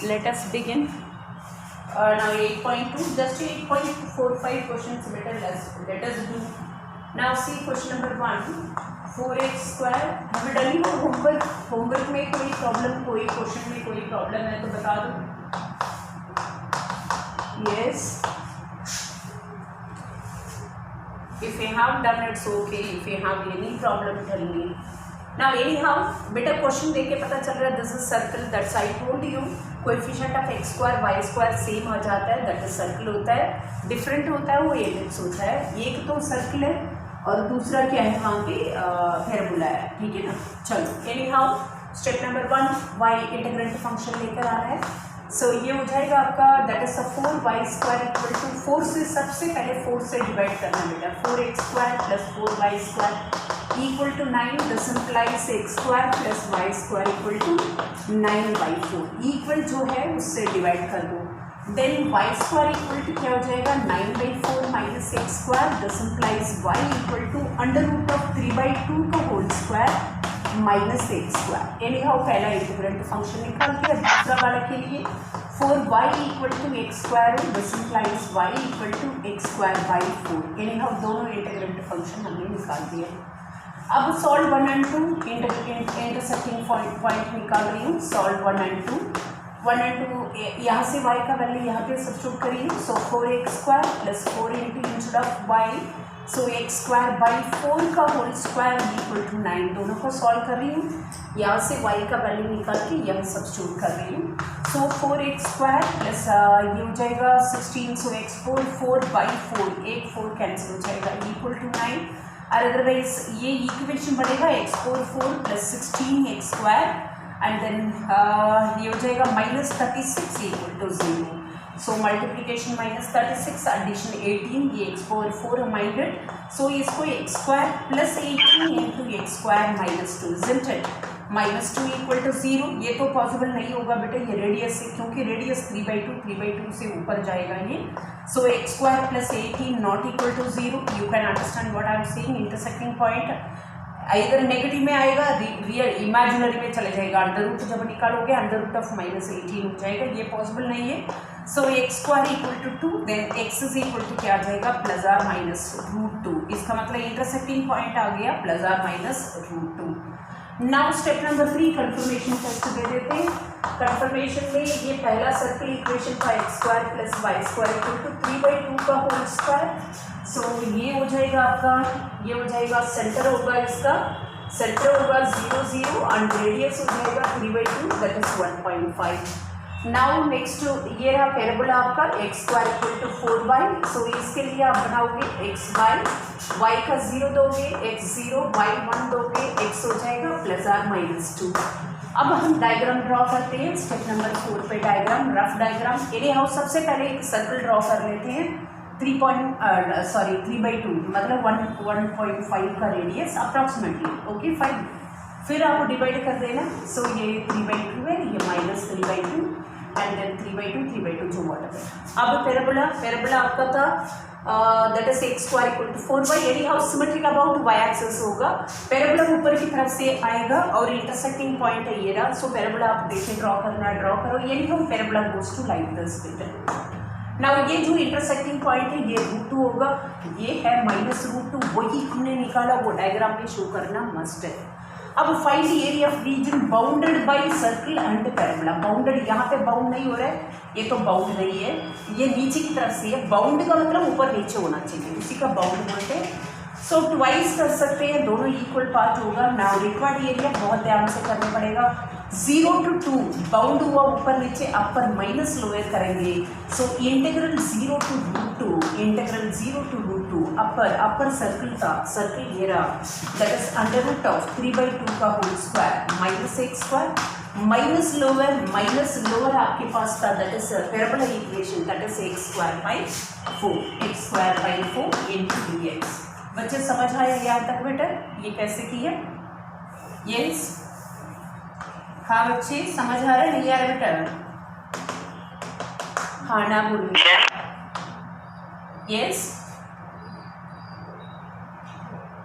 Let us begin. Now 8.2, just 8.45 questions better. Let us do. Now see question number 1, 4x square. हमें डली हो homework में कोई problem, कोई क्वेश्चन में कोई प्रॉब्लम है तो बता दो. Yes. If you have done it's okay. If you have any problem, tell me. Now anyhow, बेटा क्वेश्चन देख के पता चल रहा है this is circle. That's I told you coefficient of x square y square same आ जाता है. दैट इज सर्कल होता है. डिफरेंट होता है वो एलिप्स होता है. एक तो सर्कल है और दूसरा क्या है वहाँ पे पैराबोला है. ठीक है ना. चलो anyhow step number 1 y integrand function लेकर आना है. सो ये हो जाएगा आपका that is 4y square equal to 4 से सबसे पहले 4 से डिवाइड करना बेटा. 4x square plus 4y square equal to 9. This implies x square plus y square equal to 9/4. Equal जो है उससे डिवाइड कर दो. Then y square equal to क्या हो जाएगा 9/4 minus x square. This implies y equal to under root of 3/2 का whole square minus x square. Anyhow पहला इंटीग्रेंट फंक्शन निकाल दिया. दूसरा वाला के लिए 4y equal to x square. This implies y equal to x square by 4. Anyhow दोनों integrand function हमने निकाल दिए. अब सॉल्व 1 and 2 इंटरसेक्टिंग पॉइंट निकाल रही हूँ. Solve 1 and 2. 1 and 2 यहाँ से y का वैल्यू यहाँ पे सब्स्टिट्यूट करिए. सो 4x square plus 4 instead of y. So x square by 4 का होल स्क्वायर इक्वल टू 9. दोनों को सॉल्व कर रही हूँ. यहाँ से y का वैल्यू निकाल के यहाँ सब्स्टिट्यूट कर रही हूँ. सो 4x स्क्वायर प्लस ये हो जाएगा 16. सो x4 4/4 एक 4 कैंसिल हो जाएगा इक्वल टू 9. और अदरवाइज ये इक्वेशन बनेगा x4 4 plus 16 x square and then ये हो जाएगा -36 equal to 0. So multiplication -36 addition 18. ये x4 4 माइंडेड. सो इसको x square plus 18 into x square -2 isn't it. -2 equal to 0. ये तो पॉसिबल नहीं होगा बेटा ये रेडियस से, क्योंकि रेडियस 3/2 से ऊपर जाएगा ये. So x square plus 18 not equal to 0. You can understand what I am saying. Intersecting point इधर नेगेटिव में आएगा, रियल इमेजिनरी में चले जाएगा. अंडर रूट जब निकालोगे अंडर रूट ऑफ -18 हो जाएगा. ये पॉसिबल नहीं है. So x square equal to 2. Then x is equal to क्या आ जाएगा प्लस आर माइनस √2. इसका मतलब इंटरसेक्टिंग पॉइंट आ गया plus or minus √2. Now step number 3 confirmation test दे देते हैं. कंफर्मेशन में ये पहला सर्कल इक्वेशन का x square plus y square equal to 3/2 का होल स्क्वायर. सो ये हो जाएगा आपका, ये हो जाएगा सेंटर होगा इसका. सेंटर होगा 0 0 एंड रेडियस हो जाएगा 3/2 दैट इज 1.5. नाउ नेक्स्ट ये रहा पैराबोला आपका x square equal to 4y. So इसके लिए आप बनाओगे x बाई y का 0 दोगे x 0 y 1 दोगे x हो जाएगा प्लस आर -2. अब हम डायग्राम ड्रॉ करते हैं. स्टेप नंबर 4 पे डायग्राम, रफ डायग्राम. एनीहाउ सबसे पहले एक सर्कल ड्रॉ कर लेते हैं. 3/2 मतलब 1.5 का रेडियस अप्रॉक्सीमेटली. Okay fine. फिर आप डिवाइड कर देना. सो ये 3/2 है, ये -3/2 एंड देन 3/2 जो वाटर है. अब पैराबोला आपका था that is x square equal to 4y. Anyhow symmetric about y axis होगा. पैराबोला ऊपर की तरफ से आएगा और इंटरसेक्टिंग पॉइंट है ये रहा. सो पैराबोला आप देखें ड्रॉ करना है, ड्रॉ करो. Anyhow parabola goes to like this बेटा. नाउ ये जो इंटरसेक्टिंग पॉइंट है ये √2 होगा. ये है -√2. वही हमने निकाला, वो डायग्राम में शो करना मस्ट है. अब find the area of region bounded by circle and parabola. Bounded यहाँ पे बाउंड नहीं हो रहा है, ये तो बाउंड नहीं है, ये नीचे की तरफ से है. बाउंड का मतलब ऊपर नीचे होना चाहिए, उसी का बाउंड बोलते हैं. सो ट्वाइस कर सकते हैं, दोनों इक्वल पार्ट होगा. नाउ रिक्वायर्ड एरिया बहुत ध्यान से करना पड़ेगा. 0 to 2 बाउंड हुआ ऊपर नीचे, अपर माइनस लोअर करेंगे. So integral 0 to √2 upper circle का सर्कल ये रहा that is under root of 3/2 का whole square minus x square minus lower आपके पास था that is parabola equation that is x square by 4 into dx. बच्चे समझ आया यहाँ तक बेटा ये कैसे किया? यस हाँ बच्चे समझ आ रहा है नहीं आ रहा बेटा? हाँ ना बोलिए. यस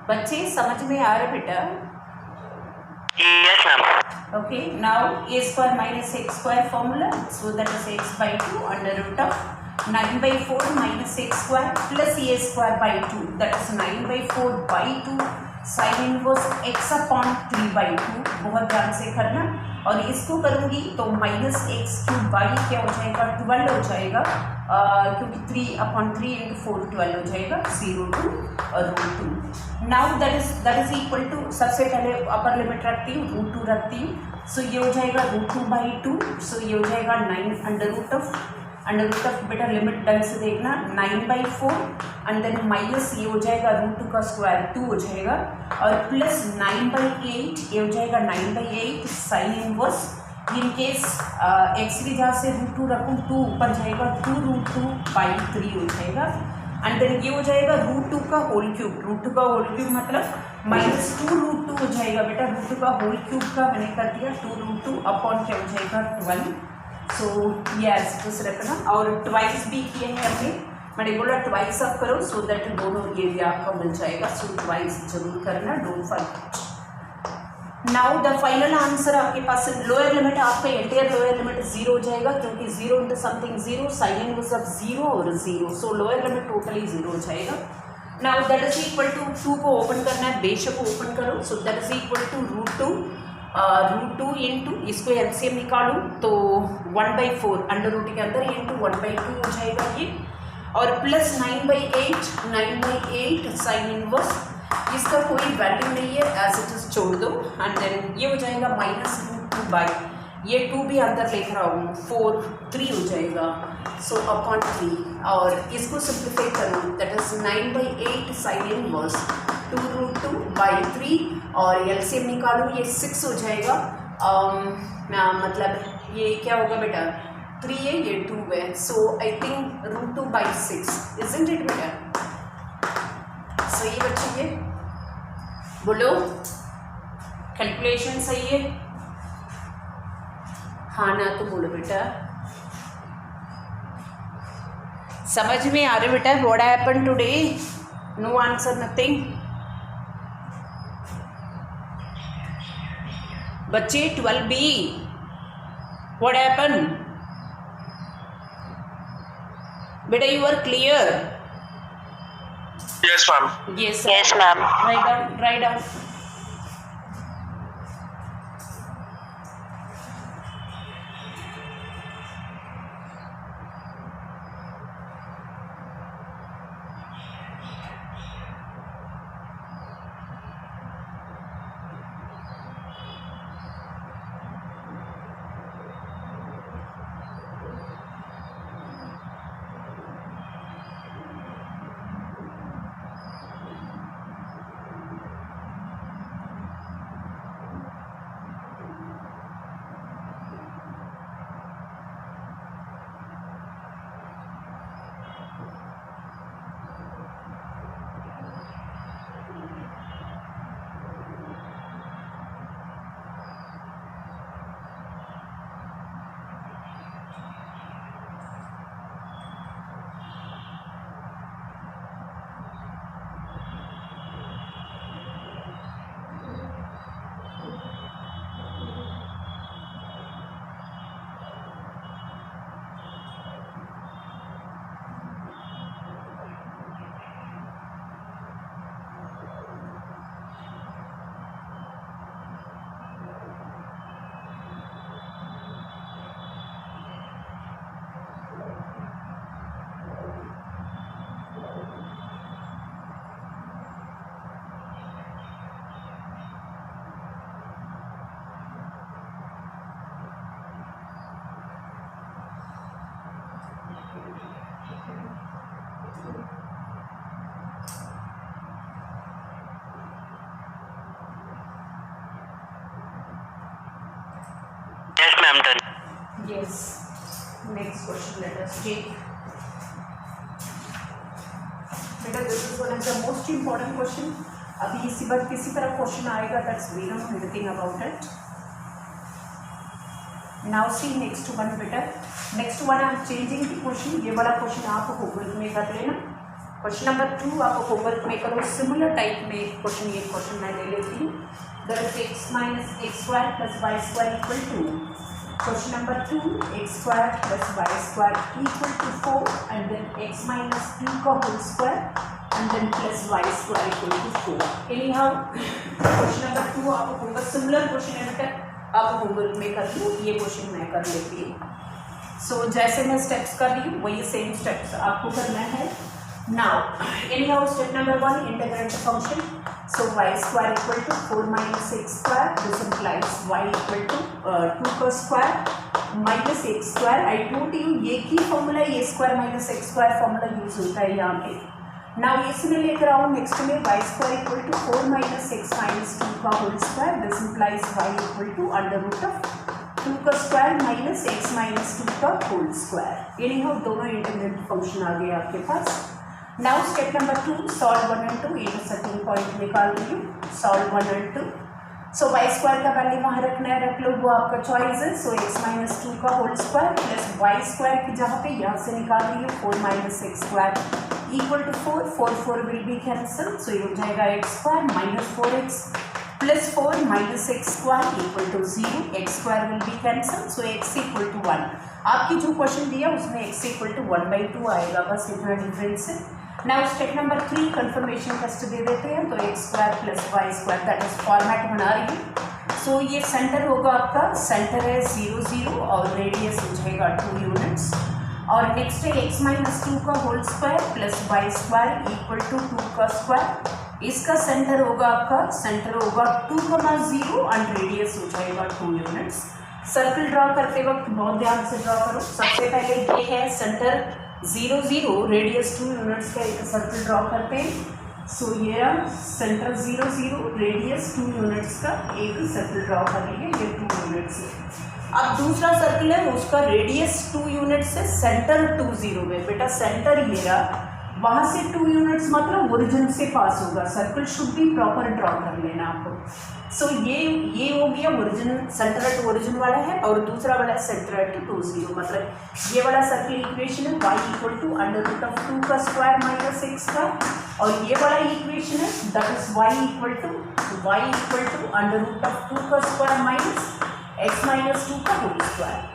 बच्चे समझ में आ रहा बेटा? Yes, ma'am. Okay, now a square minus x square formula, so that is x by 2 under root of 9 by 4 minus x square plus a square by 2, that is 9 by 4 by 2 sin inverse x upon 3 by 2, बहुत ध्यान से करना। और इसको करूँगी तो minus x cube by क्या हो जाएगा 12 हो जाएगा, क्योंकि 3 अपॉन 3 इंटू 4 12 हो जाएगा, 0 to √2। Now that is equal to, सबसे पहले अपर लिमिट रखती हूँ, √2 रखती हूँ, सो ये हो जाएगा √2 by 2, सो ये हो जाएगा 9 अंडर रूट ऑफ बेटा लिमिट ढंग से देखना, 9 by 4 एंड देन माइनस ये हो जाएगा √2 का स्क्वायर 2 हो जाएगा, और प्लस 9 by 8 ये हो जाएगा 9 by 8 sine inverse, in case x की जहाँ से √2 रखूँ 2 ऊपर जाएगा, 2√2 by 3 हो जाएगा, एंड देन ये हो जाएगा √2 का होल क्यूब, √2 का होल क्यूब मतलब माइनस 2√2 हो जाएगा बेटा, √2 का होल क्यूब का मैंने कर दिया 2√2 अपॉन क्या हो जाएगा 12। सो ये ऐसे रखना, और ट्वाइस भी किए हैं हमने, मैंने बोला ट्वाइस आप करो सो दैट दोनों ये भी आपको मिल जाएगा, सो ट्वाइस जरूर करना, don't forget. Now the final answer आपके पास लोअर लिमिट, आपका एंटायर लोअर लिमिट 0 हो जाएगा, क्योंकि 0 into something 0, sine inverse of 0 और 0, सो लोअर लिमिट टोटली 0 हो जाएगा। Now that is equal to 2 को ओपन करना है, बेशक ओपन करो, so that is equal to √2 into, इसको एलसीएम निकालूँ तो 1 by 4 अंडर रूट के अंदर इंटू 1 by 2 हो जाएगा ये, और प्लस 9 by 8 साइन इनवर्स, इसका कोई वैल्यू नहीं है, एज इट इज छोड़ दो, एंड देन ये हो जाएगा माइनस √2 बाई, ये 2 भी अंदर लिख रहा हूँ, 3 हो जाएगा, सो अपॉन 3, और इसको सिंप्लीफाई करूँ that is 9 by 8 sine inverse 2√2 by 3, और एलसीएम निकालूँ ये 6 हो जाएगा, मतलब ये क्या होगा बेटा 3 है, ये 2 है, so I think √2 by 6, isn't it बेटा? सही बच्चे, ये बोलो कैलकुलेशन सही है? हाँ ना तो बोलो बेटा, समझ में आ रहा है बेटा? What happened today? No answer, nothing. बच्चे 12B, व्हाट हैपेंड बेटा? You are clear? Yes, ma'am. Yes ma'am. Write down. Yes, ma'am, done. Yes. Next question, let us take. बेटा this is one of the most important question. अभी इसी बार किसी तरह question आएगा, that's we know everything about it. Now see next one बेटा, next one I am changing the question, ये वाला क्वेश्चन आप गूगल में कर लेना, क्वेश्चन नंबर 2 आप होमवर्क में करो, सिमिलर टाइप में एक क्वेश्चन मैं ले लेती हूँ। That is x minus x square plus Y square equal to, question number 2 x square plus Y square equal to 4 and then x minus 2 का whole square and then plus Y square equal to 4। Anyhow question number 2 आप homework, similar question है बेटा, आप homework में कर लो, ये question मैं कर लेती हूँ। सो जैसे मैं स्टेप्स कर रही हूँ वही सेम स्टेप्स आपको करना है। Now anyhow step number 1, integrate function. So Y square equal to 4 minus x square, this implies Y equal to 2 का square minus x square. I told you ये की formula A square minus x square formula use होता है यहाँ पे। Now इसमें लेकर आओ नेक्स्ट में Y square equal to 4 minus x minus 2 का whole square, this implies Y equal to under root of 2 का स्क्वायर माइनस एक्स माइनस 2 का होल स्क्वायर। एनीहाउ दोनों इंटीग्रेट फंक्शन आ गए आपके पास। Now step number 2, solve 1 and 2, intersecting point निकाल रही हूँ, solve 1 and 2। So Y square का वैल्यू वहाँ रखना है, रख लो, वो आपका चॉइस है। सो एक्स माइनस 2 का whole square plus Y square की जहाँ पे यहाँ से निकाल रही हूँ 4 minus x square equal to 4 4 will be cancel, so ये हो जाएगा X square minus 4x plus 4 minus x square equal to 0, X square will be cancel, so X equal to 1। आपकी जो क्वेश्चन दिया उसमें एक्स इक्वल टू 1/2 आएगा, बस इतना डिफरेंस है। Now step number 3, confirmation test दे देते हैं। तो x square plus Y square, that is format बना रही हूँ। सो ये सेंटर होगा आपका, सेंटर है 0 0 और रेडियस हो जाएगा 2 यूनिट्स। और नेक्स्ट है एक्स माइनस 2 का whole square plus Y square equal to 2 का स्क्वायर। इसका सेंटर होगा आपका, सेंटर होगा 2,0 एंड रेडियस हो जाएगा 2 यूनिट्स। सर्कल ड्रॉ करते वक्त बहुत ध्यान से ड्रॉ करो। सबसे पहले ये है सेंटर 0 0, रेडियस 2 यूनिट्स का एक सर्कल ड्रॉ करते हैं। सो ये सेंटर 0 0, रेडियस 2 यूनिट्स का एक सर्कल ड्रॉ कर रही है, ये 2 यूनिट्स है। अब दूसरा सर्कल है, उसका रेडियस 2 यूनिट्स है, सेंटर 2 0 में। बेटा सेंटर ये रहा, वहाँ से 2 यूनिट्स मतलब ओरिजिन से पास होगा। सर्कल शुड भी प्रॉपर ड्रॉ कर लेना आपको। सो ये हो गया ओरिजिन, सेंटर एट ओरिजिन वाला है, और दूसरा वाला सेंटर एट 2 0, मतलब ये वाला सर्कल इक्वेशन है y equal to under root of 2 का स्क्वायर माइनस एक्स का, और ये वाला इक्वेशन है that is y equal to under root of 2 का स्क्वायर माइनस एक्स माइनस 2 का होल स्क्वायर।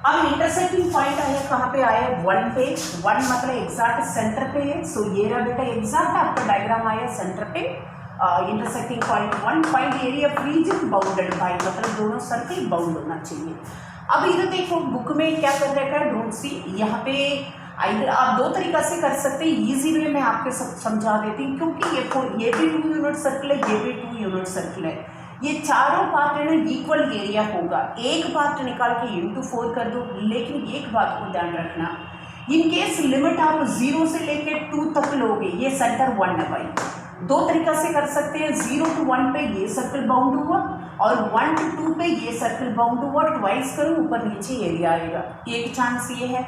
अब इंटरसेक्टिंग पॉइंट आया, कहाँ पे आया, 1 पे। 1 मतलब एग्जैक्ट सेंटर पे है। सो ये रहा बेटा एग्जैक्ट आपका डायग्राम आया सेंटर पे। Intersecting point 1, find area of region bounded bye, मतलब दोनों सर्कल बाउंड होना चाहिए। अब इधर देखो बुक में क्या कर रखा है, डोंट सी। यहाँ पे इधर आप दो तरीका से कर सकते हैं, ईजी वे में आपके समझा देती हूँ, क्योंकि ये भी 2 यूनिट सर्कल है, ये भी 2 यूनिट सर्कल है। ये चारों पार्ट है ना इक्वल एरिया होगा। एक पार्ट निकाल के इंटू 4 कर दो, लेकिन एक बात को ध्यान रखना, इन केस लिमिट आप 0 से लेके 2 तक लोगे, ये सेंटर 1 है भाई। दो तरीका से कर सकते हैं, 0 to 1 पे ये सर्कल बाउंड हुआ और 1 to 2 पे ये सर्कल बाउंड हुआ। ट्वाइस करो, ऊपर नीचे एरिया आएगा, एक चांस ये है।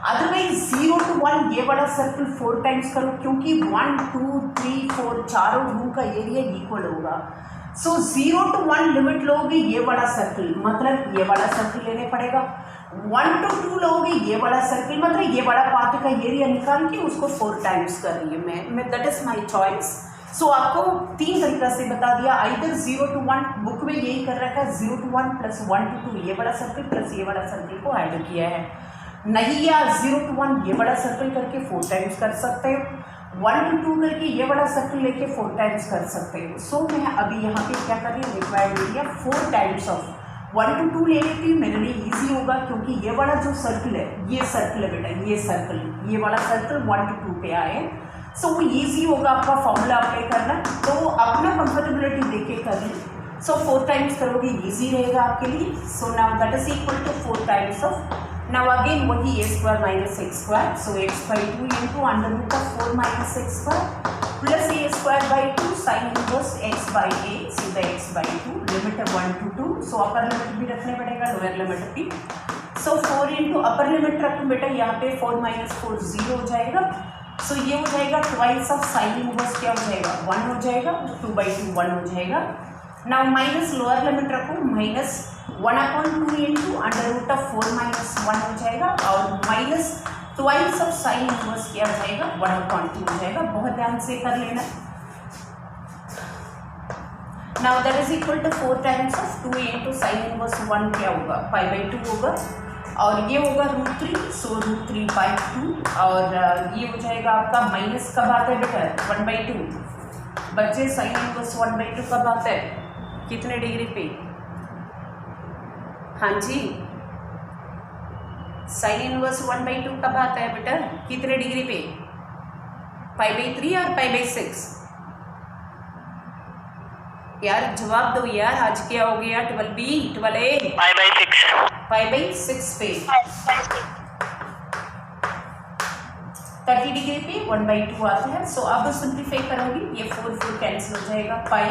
अदरवाइज 0 to 1 ये बड़ा सर्कल 4 टाइम्स करो, क्योंकि 1 2 3 4 चारों व्यू का एरिया इक्वल होगा। सो 0 to 1 लिमिट लोगे ये बड़ा सर्कल, मतलब ये बड़ा सर्कल लेने पड़ेगा। 1 to 2 लोगे ये बड़ा सर्कल, मतलब ये बड़ा पार्ट का एरिया निकाल के उसको 4 टाइम्स कर रही है मैं दैट इज माई चॉइस। सो आपको 3 तरीका से बता दिया, आइदर 0 to 1, बुक में यही कर रखा है 0 to 1 प्लस 1 to 2 ये बड़ा सर्कल प्लस ये बड़ा सर्कल को ऐड किया है। नहीं या 0 to 1 ये बड़ा सर्कल करके 4 टाइम्स कर सकते हो, 1 to 2 करके ये बड़ा सर्कल लेके 4 टाइम्स कर सकते हो। सो मैं अभी यहाँ पे क्या कर रही हूँ, required area 4 times of 1 to 2 ले लेती हूँ, मेरे लिए इजी होगा, क्योंकि ये वाला जो सर्कल है, ये सर्कल है बेटा, ये सर्कल, ये वाला सर्कल 1 to 2 पे आए। सो वो ईजी होगा आपका फॉर्मूला अप्लाई करना, तो अपना कंफर्टेबिलिटी देख के कर लें। सो 4 टाइम्स करोगे ईजी रहेगा आपके लिए। So now that is equal to 4 times of, now again वही a square minus x square, so x/2 into under root of 4 minus x square plus a square by 2 sine inverse x by a, सीधा x/2, limit है 1 to 2। So upper limit भी रखने पड़ेगा, lower limit भी। सो 4 into upper limit रखूँ बेटा, यहाँ पे 4 माइनस 4 0 हो जाएगा। सो ये हो जाएगा ट्वाइस ऑफ साइन इनवर्स, क्या हो जाएगा 1 हो जाएगा, 2/2 1 हो जाएगा। नाउ माइनस लोअर लिमिट रखो, minus 1/2 into under root of 4 minus 1 हो जाएगा, और minus twice of sine inverse क्या हो जाएगा, 1/2 हो जाएगा। बहुत ध्यान से कर लेना। Now that is equal to 4 times of 2a into sine inverse 1 क्या होगा, π/2 होगा। और ये होगा √3, सो √3/2। और ये हो जाएगा आपका माइनस कब आता है बेटा, 1/2। बच्चे साइन इनवर्स 1/2 कब आता है, कितने डिग्री पे? हाँ जी, साइन इनवर्स 1/2 कब आता है बेटा, कितने डिग्री पे? π/3 और π/6? यार जवाब दो यार, आज क्या हो गया, 12b 12a π/6 पे 30 डिग्री पे 1/2 आता है। सो अब सिंप्लीफाई करोगे, ये 4 कैंसिल हो जाएगा, पाई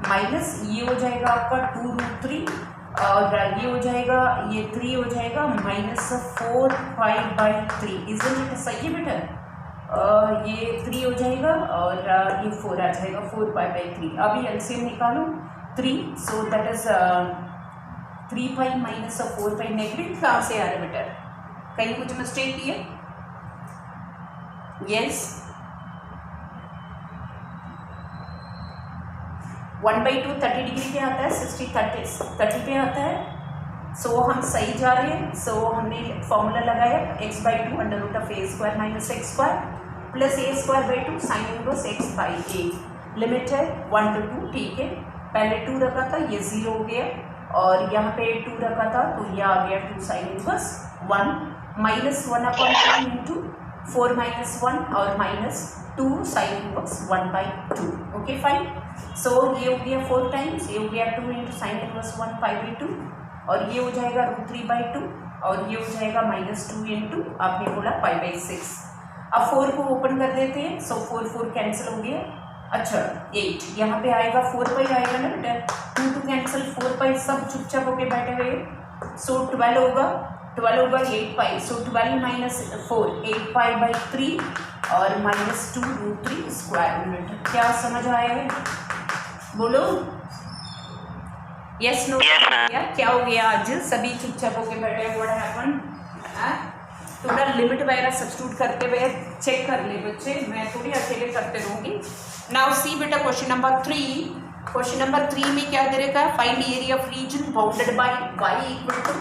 माइनस ये हो जाएगा आपका 2√3 और ये हो जाएगा, ये 3 हो जाएगा -4π/3। इजंट इट सही है बेटा? ये 3 हो जाएगा और ये 4 आ जाएगा, 4π/3। अभी एलसीएम निकालो 3, so that is 3π minus 4π। Negative कहाँ से आ रहा है बेटा, कहीं कुछ मिस्टेक की है? यस, 1/2 30 डिग्री पे आता है, 30 पे आता है। सो हम सही जा रहे हैं। सो हमने फॉर्मूला लगाया x/2 √a² minus x² plus a²/2 sine inverse x/a। Limit है 1 to 2, ठीक है। पहले 2 रखा था, ये 0 हो गया और यहाँ पे 2 रखा था तो ये आ गया 2 sine inverse 1 minus 1/2 into 4 minus 1 और minus 2 sine inverse 1/2। Okay fine. So ये हो गया 4 टाइम्स, ये हो गया 2 इंटू साइन इनवर्स 1 π/2 और ये हो जाएगा √3/2 और ये हो जाएगा -2 इंटू आपने बोला π/6। अब 4 को ओपन कर देते हैं। सो 4 कैंसिल हो गया। अच्छा 8 यहाँ पे आएगा, 4π आएगा ना बेटा, 2 कैंसिल, 4π सब चुपचाप होके बैठे हुए। सो 12 होगा 8π। सो 12 माइनस 4 8π/3 और -2 √3 स्क्वायर यूनिट। क्या समझ आया है, बोलो यस नो? क्या हो गया, आज सभी चुपचाप होके बैठे हैं, व्हाट हैपेंड? थोड़ा लिमिट वगैरह सब्स्टिट्यूट करते हुए चेक कर ले बच्चे, मैं थोड़ी अकेले करते रहूँगी। नाउ सी बेटा क्वेश्चन नंबर 3। क्वेश्चन नंबर 3 में क्या दे रखा है, find area of region bounded by y equal to,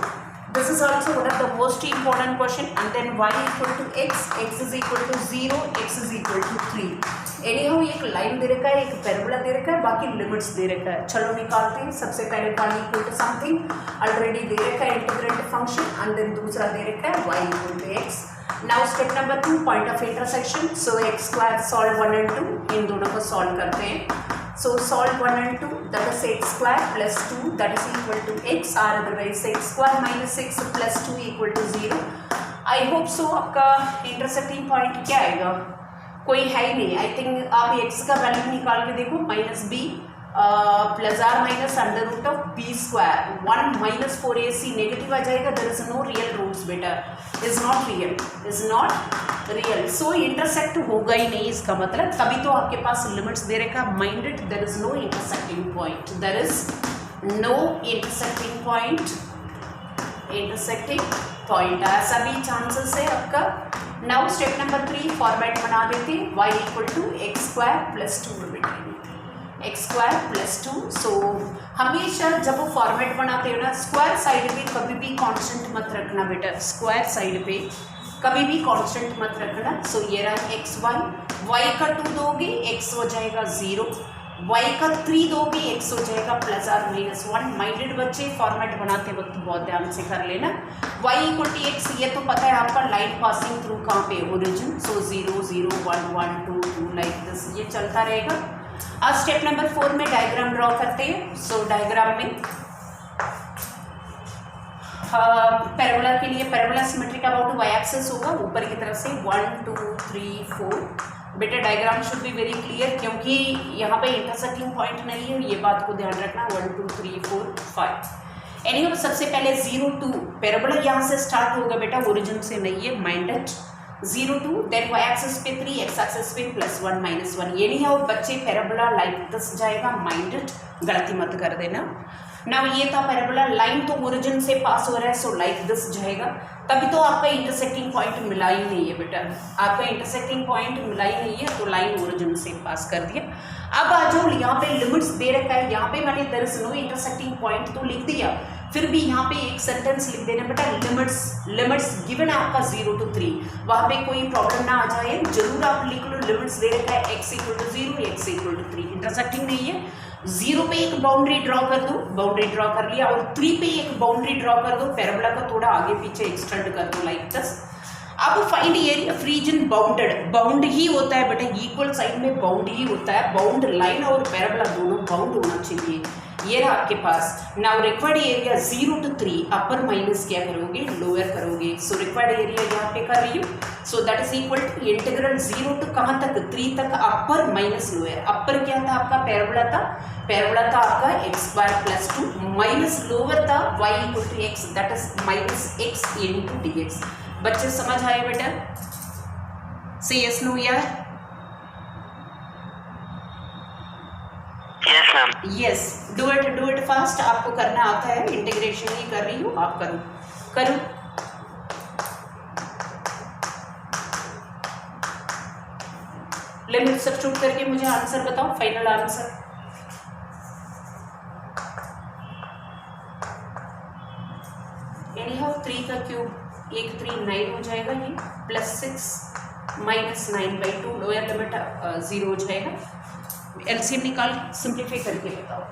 this is also one of the most important question, and then y equal to x is equal to 0, x is equal to 3। Anyhow एक line दे रखा है, एक parabola दे रखा है, बाकी limits दे रखा है। चलो निकालते हैं। सबसे पहले y equal to something already दे रखा है, इंटीग्रेटेड फंक्शन, एंड देन दूसरा दे रखा है y equal to x। Now step number 2, point of intersection. So x² solve 1 and 2, इन दोनों को सॉल्व करते हैं। So solve 1 and 2, that is x² plus 2 that is equal to x, और otherwise x² minus 6 plus 2 equal to 0। I hope so आपका intersecting point क्या आएगा, कोई है ही नहीं। आई थिंक आप x का वैल्यू निकाल के देखो, -b plus r minus √b²। 1 minus 4ac negative आ जाएगा। There is no real roots बेटा, is not real. So intersect होगा ही नहीं, इसका मतलब तभी तो आपके पास लिमिट्स दे रखा minded, there is no intersecting point, there is no intersecting point ऐसा भी चांसेस है आपका। नाउ स्टेप नंबर 3, फॉर्मेट बना देते हैं, y equal to x² plus 2 x² plus 2। So हमेशा जब वो फॉर्मेट बनाते हो ना, स्क्वायर साइड पे कभी भी कांस्टेंट मत रखना बेटा, स्क्वायर साइड पे कभी भी कांस्टेंट मत रखना। सो ये रहा xy, y का 2 दोगे x हो जाएगा 0, y का 3 दोगे x हो जाएगा प्लस r माइनस 1। माइंडेड बच्चे फॉर्मेट बनाते वक्त बहुत ध्यान से कर लेना। y इक्वल टू x, ये तो पता है आपका लाइन पासिंग थ्रू कहाँ पे, ओरिजिन। सो 0 0 1 1 2 2 लाइक दिस, ये चलता रहेगा। अब स्टेप नंबर 4 में डायग्राम ड्रॉ करते हैं। सो डायग्राम में पैराबोला के लिए parabola symmetric about y axis होगा, ऊपर की तरफ से 1 2 3 4। बेटा diagram should be very clear, क्योंकि यहाँ पे इंटरसेक्टिंग पॉइंट नहीं है, ये बात को ध्यान रखना। 1 2 3 4 5। एनीवे सबसे पहले 0 2 पैराबोला यहाँ से स्टार्ट होगा बेटा, ओरिजिन से नहीं है, माइंडेड। 0 2, देन y एक्सिस पे 3, x एक्सिस पे +1 -1। ये नहीं है और बच्चे पैराबोला लाइक दिस जाएगा, माइंडेड, गलती मत कर देना। नाउ ये था पैराबोला, लाइन तो ओरिजिन से पास हो रहा है, सो लाइक दिस जाएगा। तभी तो आपका इंटरसेक्टिंग पॉइंट मिला ही नहीं है बेटा, आपका इंटरसेक्टिंग पॉइंट मिला ही नहीं है, तो लाइन ओरिजिन से पास कर दिया। अब आ जाओ, यहाँ पे लिमिट्स दे रखा है, यहाँ पे मैंने there is no intersecting point तो लिख दिया, फिर भी यहाँ पे एक सेंटेंस लिख देना बेटा, लिमिट्स गिवन है आपका 0 to 3, वहाँ पे कोई प्रॉब्लम ना आ जाए, जरूर आप लिख लो लिमिट्स दे रखा है x = 0, x = 3, इंटरसेक्टिंग नहीं है। 0 पे एक बाउंड्री ड्रॉ कर दो, बाउंड्री ड्रॉ कर लिया, और 3 पे एक बाउंड्री ड्रॉ कर दो, पैराबोला को थोड़ा आगे पीछे एक्सटेंड कर दो लाइक दिस। अब find area of region bounded, bound ही होता है बेटा, इक्वल साइड में बाउंड ही होता है, बाउंड लाइन और पैराबोला दोनों बाउंड होना चाहिए, ये रहा आपके पास। Now required area 0 to 3, upper minus क्या करोगे, लोअर करोगे, सो रिक्वायर्ड एरिया यहाँ पे कर रही हूँ, so that is equal to integral 0 to कहाँ तक, 3 तक, अपर माइनस लोअर। अपर क्या था आपका, पैराबोला था, पैराबोला था आपका x² + 2, माइनस लोअर था y = x, that is -x × dx। बच्चे समझ आए बेटा, से यस नो या yes ma'am. Yes, do it fast, आपको करना आता है, इंटीग्रेशन ही कर रही हूँ, आप करो करो। लिमिट सब्स्टिट्यूट करके मुझे आंसर बताओ, फाइनल आंसर। एनीहाउ 3 का क्यूब 1 3 9 हो जाएगा, ये +6 -9/2, लोअर लिमिट 0 हो जाएगा। एलसीएम निकाल सिंप्लीफाई करके बताओ।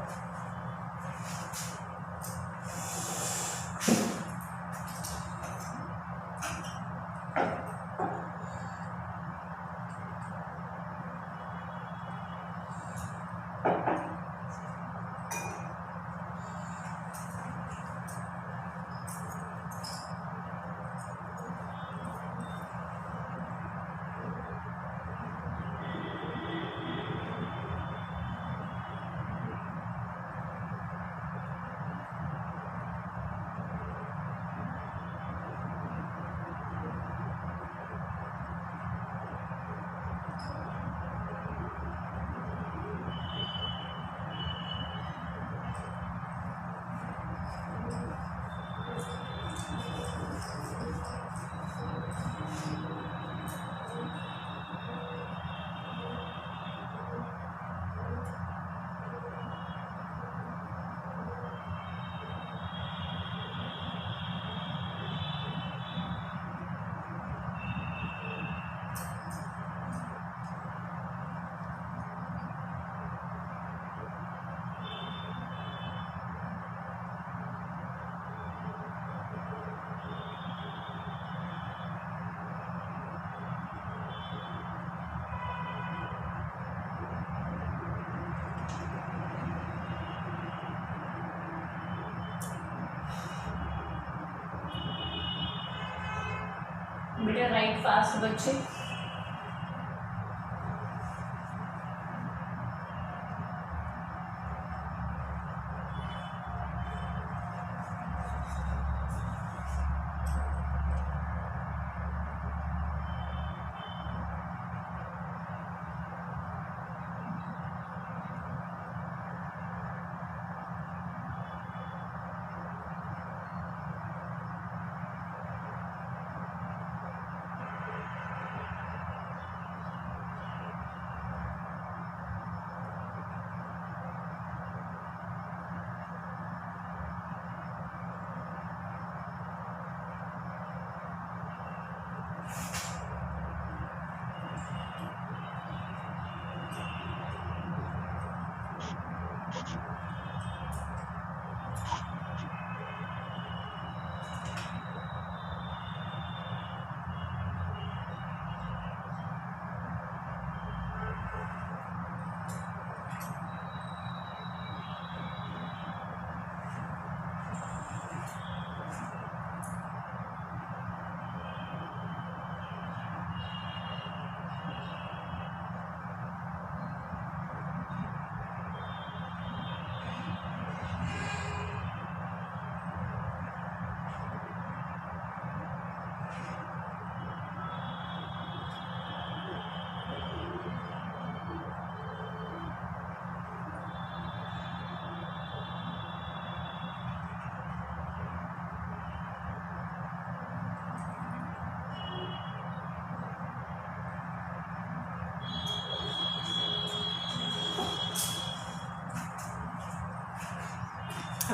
बेटा राइट फास्ट बच्चे।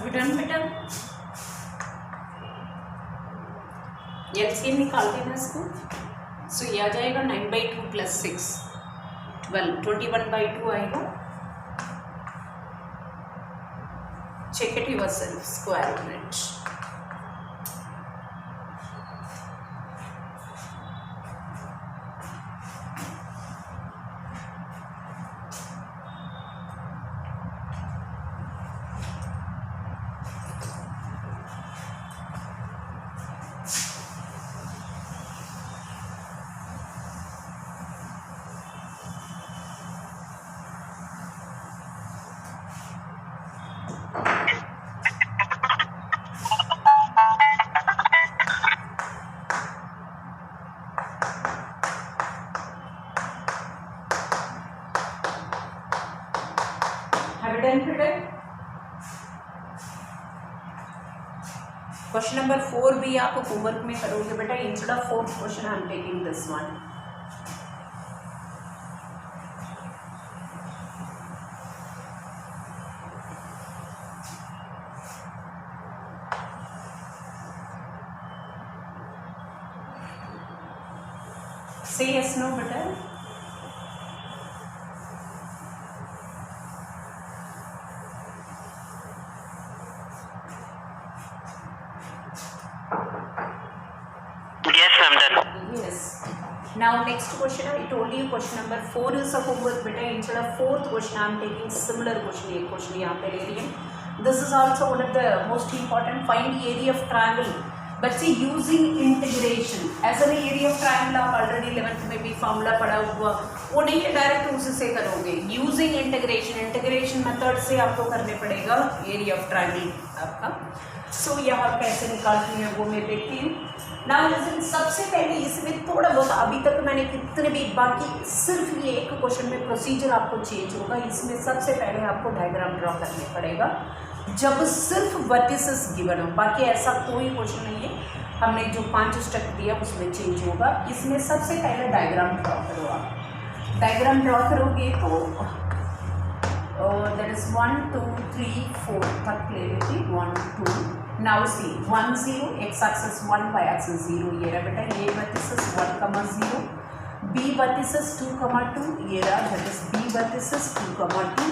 हैव यू डन बेटा? एलसीएम निकाल देना इसको। सो ये आ जाएगा 9/2 + 6 12, 21/2 आएगा। Check it yourself, square it. Question number 4 भी आप होमवर्क में करोगे बेटा। Instead of 4th question I am taking this one. Say yes no बेटा। Yes, ma'am, done. Yes. Now next question, I told you question number 4 is a homework बेटा। instead of 4th question I am taking similar question। एक question यहाँ पे ले रही है। This is also one of the most important। find the area of triangle। बच्चे using integration as an area of triangle आप already 11th में भी फॉर्मूला पढ़ा हुआ, वो नहीं है डायरेक्ट उससे करोगे। यूजिंग इंटीग्रेशन मेथड से आपको करने पड़ेगा एरिया ऑफ ट्रायंगल आपका। सो यहाँ कैसे निकालती है वो मैं देखती हूँ ना। सबसे पहले इसमें थोड़ा बहुत अभी तक मैंने कितने भी, बाकी सिर्फ ये एक क्वेश्चन में प्रोसीजर आपको चेंज होगा। इसमें सबसे पहले आपको डायग्राम ड्रॉ करने पड़ेगा जब सिर्फ वर्टिसेस गिवन हो, बाकी ऐसा कोई क्वेश्चन नहीं है। हमने जो 5 स्टेप दिया उसमें चेंज होगा। इसमें सबसे पहले डायग्राम ड्रॉ करो। आप डायग्राम ड्रॉ करोगे तो दैट इज 1 2 3 4 तक ले लेती। 1 2 now see 1 0 x axis 1 y axis 0 ये रहा बेटा। ये वर्टिसेस 1 0, b वर्टिसेस 2 2 ये रहा, that is b vertices 2 2,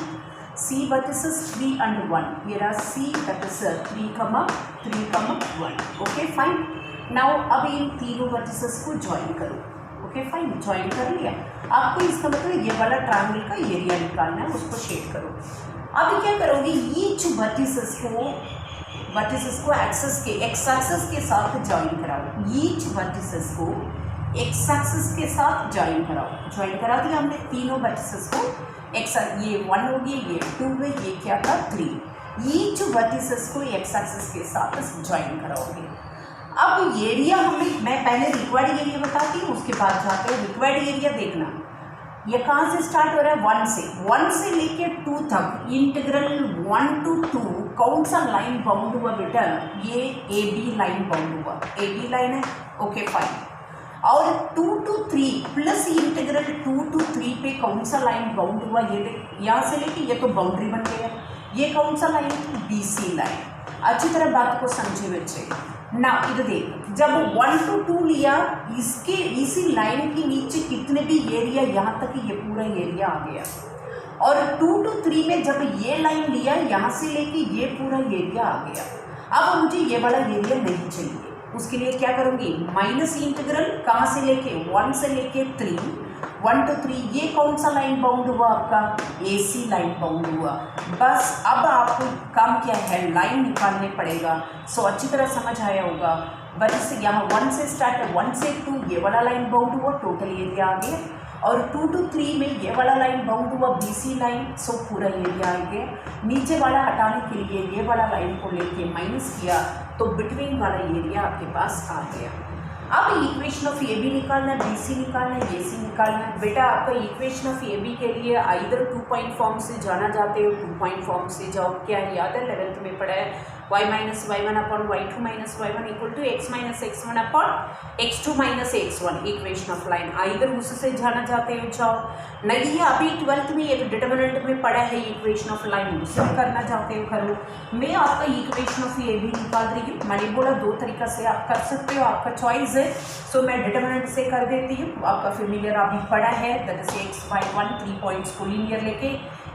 c vertices 3 and 1 ये रहा, c that is 3 3 1। Okay fine. Now अब इन तीनों वर्टिसेस को ज्वाइन करो। ओके फाइन, ज्वाइन कर लिया। आपको इसका मतलब ये वाला ट्रायंगल का एरिया निकालना है, उसको शेड करो। अब क्या करोगे, ईच वर्टिसेस को एक्सेस के एक्स एक्सेस के साथ ज्वाइन कराओ। ईच वर्टिसेस को एक्स एक्सेस के साथ ज्वाइन कराओ। ज्वाइन करा दिया हमने तीनों वर्टिसेस को। एक्स ये 1 हो गया, ये 2 है, ये क्या था 3। ईच वर्टिसेस को एक्स एक्सेस के साथ ज्वाइन कराओगे। अब एरिया मैं पहले रिक्वायर्ड एरिया बताती हूँ, उसके बाद जाते हैं रिक्वायर्ड एरिया। देखना ये कहाँ से स्टार्ट हो रहा है, 1 से लेके 2 तक। इंटीग्रल 1 to 2 कौन सा लाइन बाउंड हुआ बेटा, ये ए बी लाइन बाउंड हुआ। ए बी लाइन है, ओके फाइन। और 2 to 3 प्लस इंटीग्रल 2 to 3 पे कौन सा लाइन बाउंड हुआ, ये देख, यहाँ से लेके ये तो बाउंड्री बन गया। ये कौन सा लाइन, बी सी लाइन। अच्छी तरह बात को समझे बच्चे ना। इधर देख, जब 1 to 2 लिया, इसके इसी लाइन के नीचे कितने भी एरिया, यहाँ तक ये पूरा एरिया आ गया। और 2 to 3 में जब ये लाइन लिया, यहाँ से लेके ये पूरा एरिया आ गया। अब मुझे ये वाला एरिया नहीं चाहिए, उसके लिए क्या करूँगी, माइनस इंटीग्रल कहाँ से लेके 1 से लेके 3, 1 to 3 ये कौन सा लाइन बाउंड हुआ आपका, AC लाइन बाउंड हुआ। बस अब आपको काम क्या है, लाइन निकालने पड़ेगा। सो अच्छी तरह समझ आया होगा। बस यहाँ 1 से स्टार्ट है, 1 से 2 ये वाला लाइन बाउंड हुआ, टोटल एरिया आ गया। और 2 to 3 में ये वाला लाइन बाउंड हुआ, BC लाइन, सो पूरा एरिया आ गया। नीचे वाला हटाने के लिए ये वाला लाइन को लेके माइनस किया, तो बिटवीन वाला एरिया आपके पास आ गया। अब इक्वेशन ऑफ ए बी निकालना है, BC निकालना है, AC निकालना है। बेटा आपका इक्वेशन ऑफ ए बी के लिए आइदर 2 पॉइंट फॉर्म से जाना चाहते हो, 2 पॉइंट फॉर्म से जाओ। क्या याद है 11th में पढ़ा है, y minus y1 upon y2 minus y1 equal to x minus x1 upon x2 minus x1 equation of line. इधर उससे जाना चाहते हो जाओ, नहीं है अभी 12th में एक डिटर्मिनेंट में पढ़ा है इक्वेशन ऑफ लाइन, उससे करना चाहते हो करो। मैं आपका इक्वेशन ऑफ ए भी निकाल रही हूँ। मैंने बोला दो तरीका से आप कर सकते हो, आपका चॉइस है। सो मैं डिटर्मिनेंट से कर देती हूँ, आपका फेमिलियर अभी पढ़ा है, that is x by 1 3 points को लीनियर लेके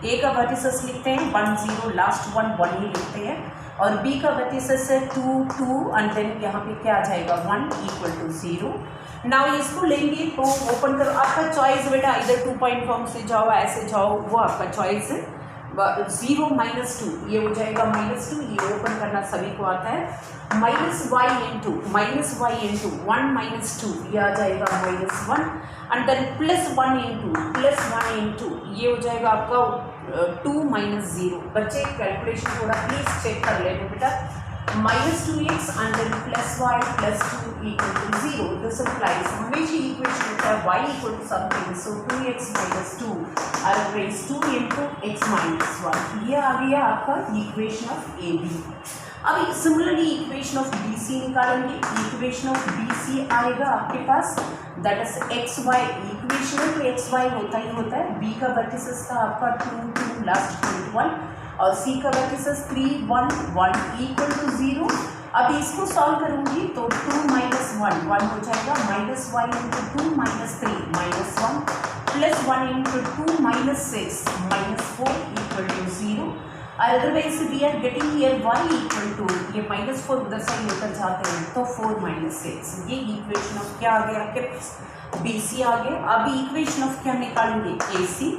ए का वर्टिसेस लिखते हैं 1 0, लास्ट 1 1 ही लिखते हैं, और बी का वर्टिसेस है 2 2 एंड देन यहाँ पे क्या आ जाएगा 1 इक्वल टू 0। नाउ इसको लेंगे तो ओपन करो, आपका चॉइस बेटा, इधर 2 पॉइंट फॉर्म से जाओ, ऐसे जाओ, वो आपका चॉइस है। 0 माइनस 2 ये हो जाएगा -2, ये ओपन करना सभी को आता है। माइनस वाई इंटू 1 माइनस 2 ये आ जाएगा -1 एंड देन +1 इंटू ये हो जाएगा आपका 2 माइनस 0। बच्चे कैलकुलेशन थोड़ा प्लीज चेक कर लेना बेटा। -2x and then +y +2 equal to 0. This implies हमेशा इक्वेशन होता है y equal to something, so 2x minus 2 I'll raise 2 into x minus 1। ये आ गया आपका इक्वेशन ऑफ AB। अब सिमिलरली इक्वेशन ऑफ BC निकालेंगे। इक्वेशन ऑफ BC आएगा आपके पास, दैट इज xy इक्वेशन है तो xy होता ही होता है। B का वर्टिसेस था आपका 2 2 लास्ट पॉइंट 1 और C का वर्टिसेस 3 1 1 इक्वल टू 0। अब इसको सॉल्व करूंगी तो 2 माइनस 1 1 हो जाएगा, minus y into 2 minus 3 -1 plus 1 into 2 minus 6 -4 equal to 0। Otherwise we are getting here y equal to ये -4 उधर से लेकर जाते हैं तो 4 माइनस 6। ये इक्वेशन ऑफ क्या आ गया आपके पास, BC आ गया। अब इक्वेशन ऑफ क्या निकालेंगे, AC।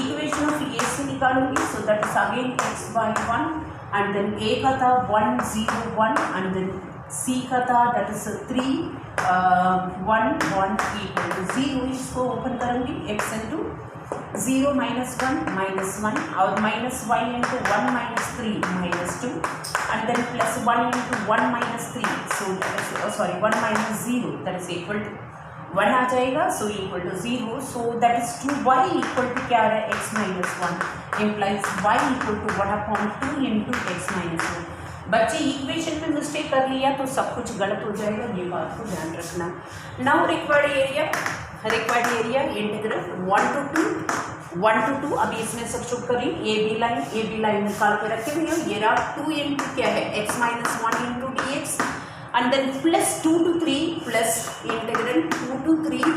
इक्वेशन ऑफ AC निकालूंगी, so that is again x by 1 and then A का था 1 0 1 एंड देन C का था दैट इज 3 1 1 इक्वल टू 0। इसको ओपन करूंगी, x इंटू 0 माइनस 1 और minus y into 1 minus 3 -2 and then plus 1 into 1 minus 3 so sorry 1 minus 0 that is equal to 1 आ जाएगा, so equal to 0। So that is 2y equal to क्या आ रहा है x minus 1 implies y equal to 1/2 into x minus 1। बच्चे equation में mistake कर लिया तो सब कुछ गलत हो जाएगा, ये बात को ध्यान रखना। Now required area integral 1 to 2 अभी इसमें सब्स्टिट्यूट करिए। ए बी लाइन निकाल के रखे हुए हैं, ये रहा 2 इंटू क्या है x minus 1 into dx and then plus 2 to 3 plus integral 2 to 3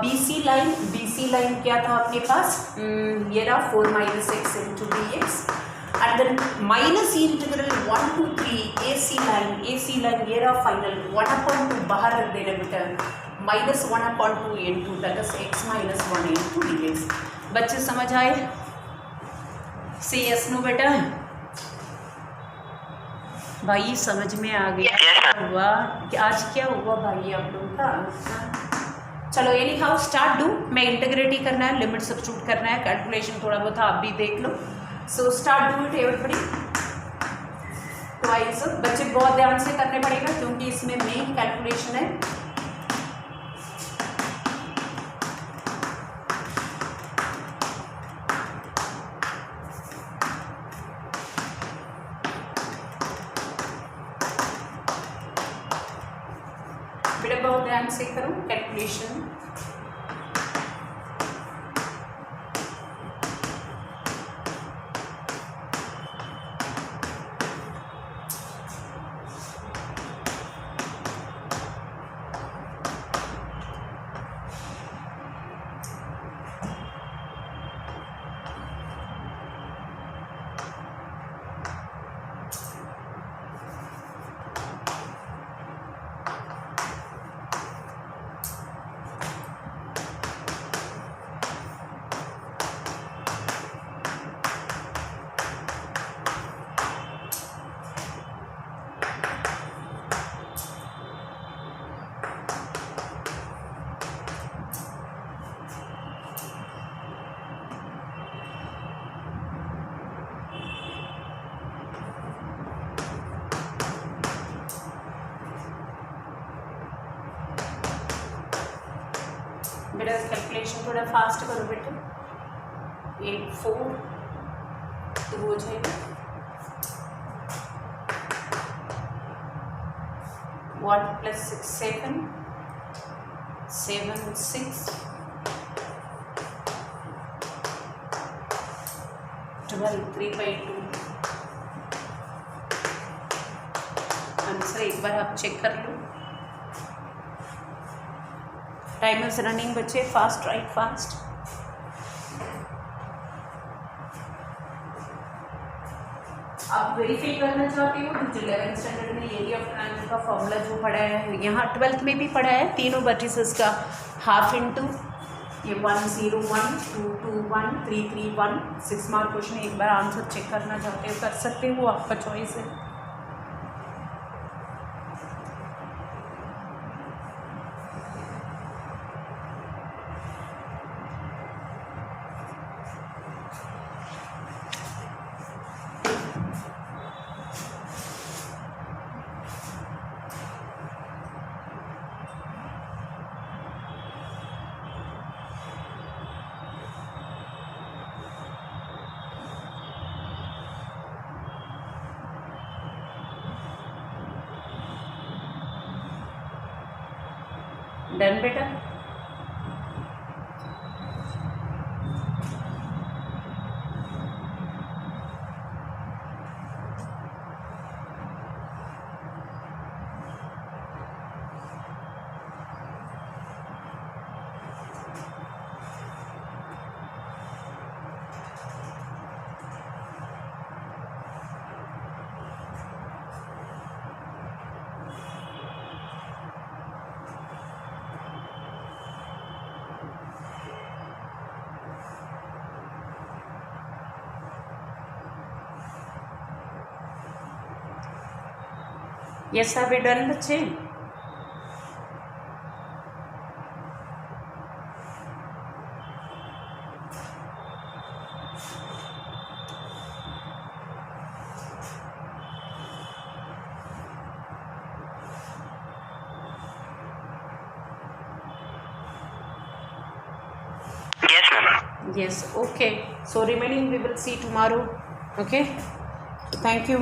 BC line क्या था आपके पास, ये रहा 4 minus x into dx and then minus integral 1 to 3 AC line ये रहा फाइनल 1/2 बाहर रख देना बेटा, -1/2 into that is x minus 1 into dx। बच्चे समझ आए, से यस नो बेटा, भाई समझ में आ गया हुआ आज क्या हुआ भाई आप लोगों का। चलो एनी हाउ स्टार्ट डू, मैं इंटीग्रेट ही करना है, लिमिट सब्स्टिट्यूट करना है, कैलकुलेशन थोड़ा बहुत आप भी देख लो। So start do it everybody twice. बच्चे बहुत ध्यान से करने पड़ेगा क्योंकि इसमें मेन कैलकुलेशन है। बेटा बहुत ध्यान से करो कैलकुलेशन। बेटा कैलकुलेशन थोड़ा फास्ट करो बेटा, 8 4 2 हो जाएगा 1 plus 6 7, 7 6, 12 3 by 2। आंसर एक बार आप चेक कर लो। टाइम इज रनिंग बच्चे, फास्ट राइट फास्ट। आप वेरीफाई करना चाहते हो तो 11th स्टैंडर्ड में एरिया ऑफ ट्रायंगल का फॉर्मूला जो पढ़ा है, यहाँ 12th में भी पढ़ा है, तीनों वर्टिसेस का हाफ इंटू ये 1 0 1 2 2 1 3 3 1। 6 मार्क क्वेश्चन, एक बार आंसर चेक करना चाहते हो कर सकते हो, आपका चॉइस है। डन बेटा। Yes, are we done बच्चे? Yes, ma'am. Yes, okay. So remaining we will see tomorrow. Okay. Thank you.